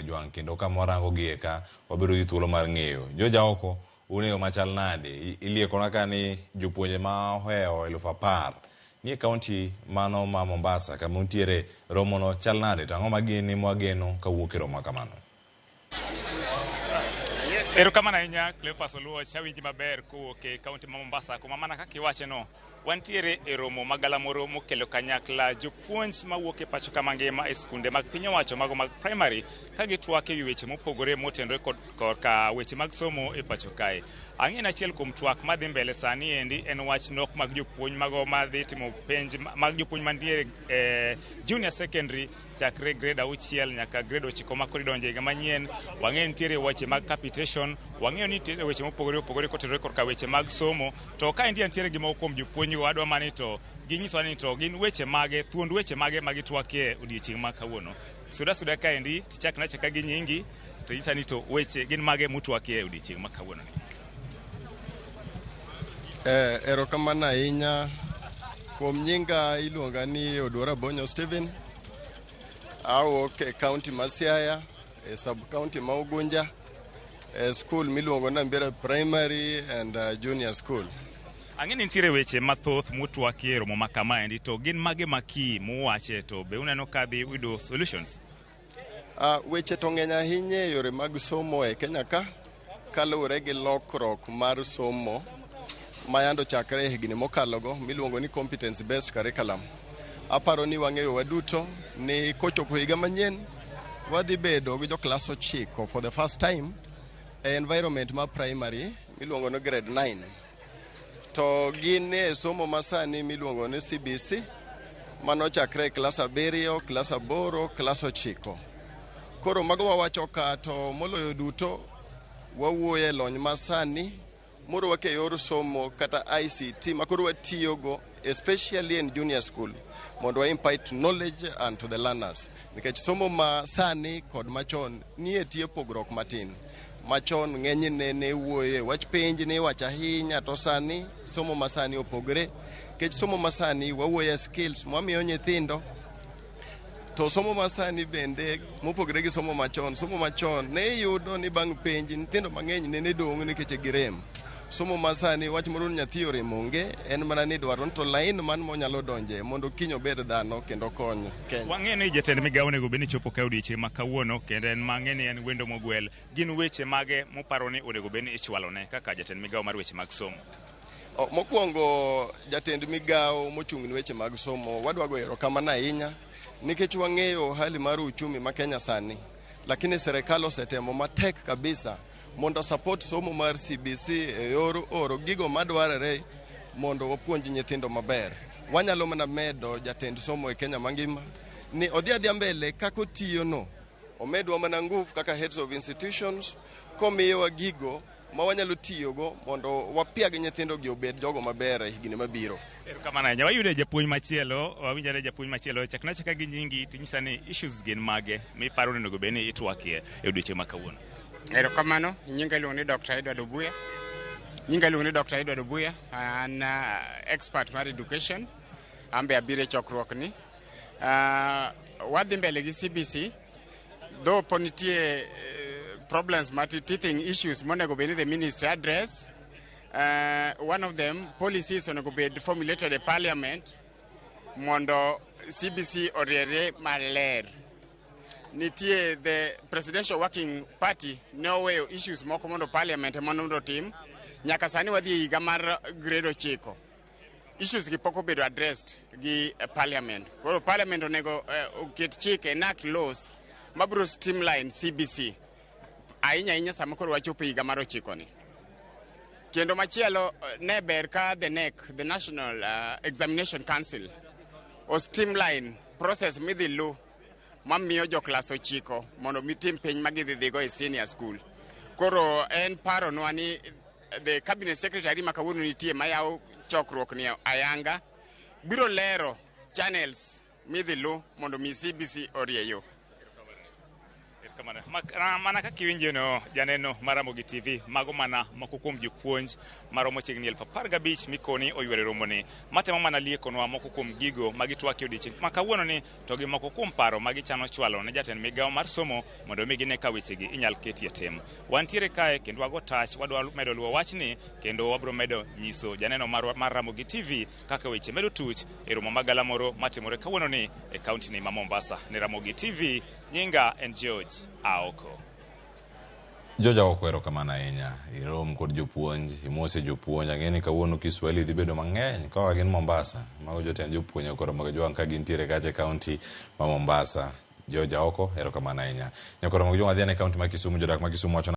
jwang kendo kamorango gie ka wabiro gi thuolo mar ng'eyo joja oko uneyo machal nade iliekona ka ni jopuonje ma oheo 10,000 nie kaunti mano ma Mombasa kama untiere romono chal nade to ang'o magini mwageno kawuok e romo kamano. Erokamano ahinya Cleophas Oluo chawinji maber kowuok e kaunti ma Mombasa kuma mana kaka iwacheno wantiere e romo magalamoro mokelo kanyakla jopuonj mawuok e pacho mangima e skunde mag piny owacho mago mag primary ka gitwak e weche mopogore motenore kod ka weche mag somo e pacho kae. Ang'en achiel kuom twak madhi mbele sani endi en wach nok mag jopuonj mago madhi timo penj mag jopuonj mantiere junior secondary chakre grade 6 nyaka grade 9 ma koro idonjo higa manyien. Wang'e nitiere weche mag capitation, wang'eyo ni nitiere weche mopogore kotenore kod ka weche mag somo. To ka nitiere gima kuom jopuonj wadwa mani to ginyiso ni to gin weche mage, thuond weche mage magitwakie odiochieng' ma kawuono. Suda ka endi tichak nachaka gi nyingi to nyisa ni to weche gin mage mutwakie odiochieng' ma kawuono. Erokamano ahinya. Kuom nyinga iluonga ni Odwara Bonyo Stephen. Awuok e kaunti ma Siaya, e sub county ma Ugunja, e school miluongo ni Mbere Primary and Junior School. Ang'eni nitiere weche mathoth mutwakie romo ma kama endi to gin mage maki muwache to be uneno ka dhi yudo solutions? Weche to ng'eny ahinya e yore mag somo e Kenya ka kaluwore gi lokruok mar somo mayando chakre e higni mokalogo miluongo ni competence based curriculum. Aparo ni wang'eyo waduto ni kochopo higa manyien wadhi bedo gi jo klas 9 for the first time e environment ma primary miluongo ni grade 9. To gin e somo masani miluongo ni CBC mano chakre klas 7, klas 8, klas 9. Koro mago wawacho ka to moloyo duto wawuoye lony masani moro wake yor somo kata ICT makoro watiyogo especially in junior school mondo wa impart knowledge and to the learners. Nikech somo masani kod machon nie tie pogrok matin. Machon ng'enyne ne wuoye wach penj ne wach ahinya to sani somo masani opogore. Kech somo masani wawuoye skills mwamiyo nyithindo. To somo masani bende mopogore gi somo machon ne yudo ni bang' penj nyithindo mang'eny ne dong' nikech girem. Somo masani wach moro nyathi oremonge en mana ni dwaro to line man monyalo donje mondo kinyo bed dhano kendo kony Kenya. Wang'e ni jatend migawo nego beni chopo ka odiochieng' ma kawuono kendo en mang'e ni en wendo mogwel. Gin weche mage moparo ni onego beni ichwalone kaka jatend migawo mar weche mag somo? Mokwongo jatend migawo mochung' ni weche mag somo wadwago erokamano ahinya nikech wang'eyo hali mar uchumi ma Kenya sani, lakini serikal osetemo matek kabisa mondo support somo mar CBC e yor oro gigo madwarore mondo wapuonj nyithindo maber. Wanyalo mana medo jatend somo e Kenya mangima ni odhi mbele kako tiyo no omedwa mana nguvu kaka heads of institutions komiyo gigo ma wanyalo tiyogo mondo wapiag nyithindo gi obed jogo maber e higni mabiro. Erokamano ahinya. Wayudo japuonj machielo, wawinjore japuonj machielo chakna gi nyingi tinyisa ni issues gin mage miparo ni onego beni itwakie e odiochieng' ma kawuono? Erokamano, nyinga iluongo ni Dr. Edward Obuya. An expert mar education. Ambe abiro e chokruok ni. Wadhi mbele gi CBC. Though ponitie problems teething issues monego beni the ministry address. One of them, policies onego bed formulated e parliament mondo CBC oriere maler. Nitie the presidential working party ne oweyo issues moko mondo parliament mondo tim nyaka sani wadhi higa mar grade 9. Issues gi pok obedo addressed gi parliament. Koro parliament onego oket chike enact laws mabro streamline CBC ahinya sama koro wachopo higa mar 9 ni. Kendo machielo ne ber ka the NEC, the National Examination Council, o streamline process midhi lu mamiyo jo klas 9 mondo mitim penj magidhigo e senior school. Koro en paro nwa ni the cabinet secretary makawuono nitie mayawo chokruok ni ayanga biro lero channels midhi lu mondo mi CBC orieyo. mana kaka iwinjo no janeno mar Ramogi TV mago mana moko kuom jopuonj maromo chiegni 15,000 mikoni oywere romoni matemo mana liekonwa moko kuom gigo magitwaki odiochieng' ma kawuono ni to gi moko kuom paro magichano chwalo ne jatend migawo mar somo mondo mi gine ka wechegi inyal ketie tim. Wantiere kae kendo wago tach wadwa medo luwo wachni kendo wabro medo nyiso janeno mar Ramogi TV kaka weche medo tuch e romo magala moro matimore kawuono ni e kaunti ni ma Mombasa. Ne Ramogi TV, nyinga en George Aoko. George Aoko erokamano ahinya. Irom kod jopuonj, imose jopuonj, ang'eni kawuono Kiswahili dhi bedo mang'eny ka gin Mombasa. Mago jotend jopuonj koro mag jowang' ka gintiere kache kaunti ma Mombasa. George Aoko erokamano ahinya. Nyakoro mag jowang' adhi e kaunti ma Kisumu, jodak ma Kisumu wacho